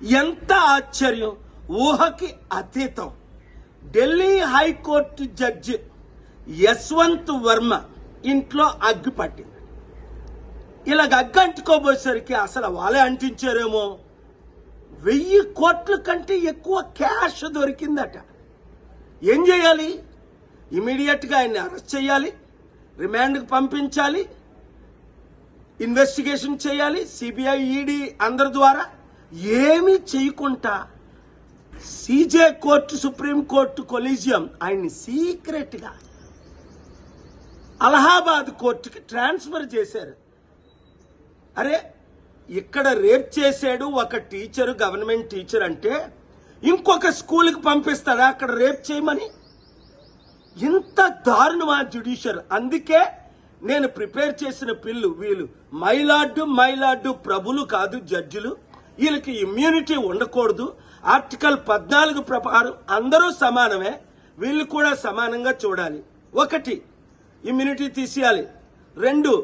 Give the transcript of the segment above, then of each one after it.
ఎంత ఆశ్చర్యం, ఊహకి అతీతం. ఢిల్లీ హైకోర్టు జడ్జి యశ్వంత్ వర్మ ఇంట్లో అగ్గి పట్టింది. ఇలాగ అగ్గి అంటుకోబోయేసరికి అసలు వాళ్ళే అంటించారేమో, 1000 కోట్ల కంటే ఎక్కువ క్యాష్ దొరికిందట. ఏం చేయాలి? ఇమీడియట్గా ఆయన్ని అరెస్ట్ చేయాలి, రిమాండ్కి పంపించాలి, ఇన్వెస్టిగేషన్ చేయాలి, సిబిఐ, ఈడీ అందరి ద్వారా. ఏమీ చేయకుండా సిజే కోర్టు, సుప్రీంకోర్టు కొలీజియం ఆయన్ని సీక్రెట్గా అలహాబాద్ కోర్టుకి ట్రాన్స్ఫర్ చేశారు. అరే, ఇక్కడ రేప్ చేశాడు ఒక టీచరు, గవర్నమెంట్ టీచర్ అంటే ఇంకొక స్కూల్కి పంపిస్తాడా అక్కడ రేప్ చేయమని? ఇంత దారుణమా జ్యుడిషియర్? అందుకే నేను ప్రిపేర్ చేసిన పిల్లు, వీళ్ళు మైలార్డు ప్రభులు కాదు, జడ్జిలు. వీళ్ళకి ఇమ్యూనిటీ ఉండకూడదు. ఆర్టికల్ 14 ప్రకారం అందరూ సమానమే, వీళ్ళు కూడా సమానంగా చూడాలి. 1, ఇమ్యూనిటీ తీసేయాలి. 2,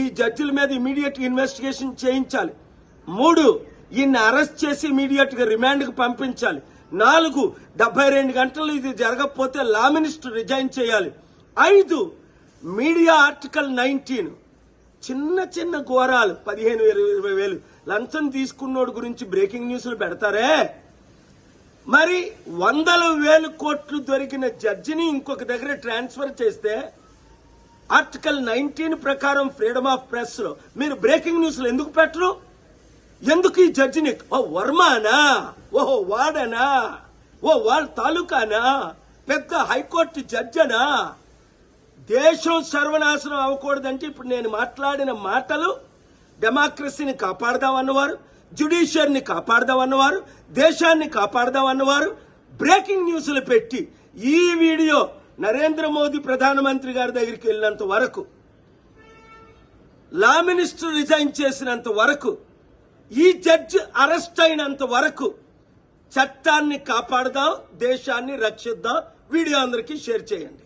ఈ జడ్జిల మీద ఇమీడియట్ ఇన్వెస్టిగేషన్ చేయించాలి. 3, ఈయన్ని అరెస్ట్ చేసి ఇమీడియట్ గా రిమాండ్ కు పంపించాలి. 4, 72 గంటలు ఇది జరగకపోతే లా మినిస్టర్ రిజైన్ చేయాలి. 5, మీడియా ఆర్టికల్ 19, చిన్న ఘోరాలు 15,000-20,000 లంచం తీసుకున్నోడు గురించి బ్రేకింగ్ న్యూస్లు పెడతారే. మరి 100,000 కోట్లు దొరికిన జడ్జిని ఇంకొక దగ్గర ట్రాన్స్ఫర్ చేస్తే ఆర్టికల్ 19 ప్రకారం ఫ్రీడమ్ ఆఫ్ ప్రెస్ లో మీరు బ్రేకింగ్ న్యూస్లు ఎందుకు పెట్టరు? ఎందుకు ఈ జడ్జిని వర్మానా, ఓహో వాడనా, వాళ్ళ తాలూకానా, పెద్ద హైకోర్టు జడ్జనా? దేశం సర్వనాశనం అవ్వకూడదంటే ఇప్పుడు నేను మాట్లాడిన మాటలు డెమోక్రసీని కాపాడదామన్నవారు, జ్యుడిషియర్ని కాపాడదామన్నవారు, దేశాన్ని కాపాడదామన్నవారు బ్రేకింగ్ న్యూస్లు పెట్టి ఈ వీడియో నరేంద్ర మోదీ ప్రధానమంత్రి గారి దగ్గరికి వెళ్ళినంత వరకు, లా మినిస్టర్ రిజైన్ చేసినంత వరకు, ఈ జడ్జి అరెస్ట్ అయినంత వరకు చట్టాన్ని కాపాడదాం, దేశాన్ని రక్షిద్దాం. వీడియో అందరికీ షేర్ చేయండి.